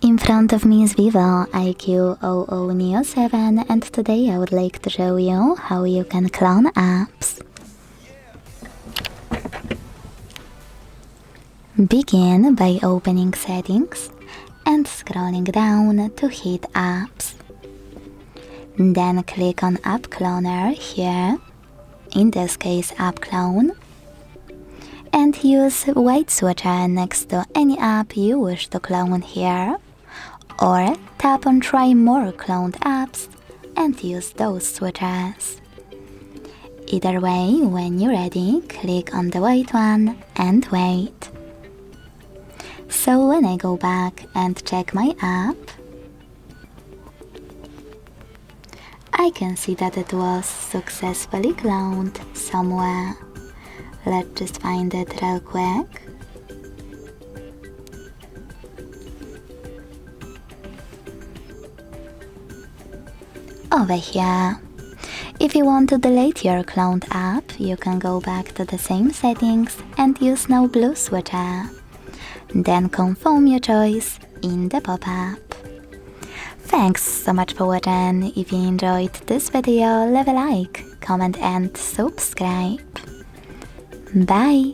In front of me is VIVO iQOO Neo 7, and today I would like to show you how you can clone apps. Begin by opening Settings and scrolling down to hit Apps. Then click on App Cloner here, in this case App Clone, and use white switcher next to any app you wish to clone here, or tap on Try More Cloned Apps and use those switchers. Either way, when you're ready, click on the white one and wait. So when I go back and check my app, I can see that it was successfully cloned somewhere. Let's just find it real quick. Over here. If you want to delete your cloned app, you can go back to the same settings and use No Blue switcher. Then confirm your choice in the pop-up. Thanks so much for watching. If you enjoyed this video, leave a like, comment and subscribe. Bye!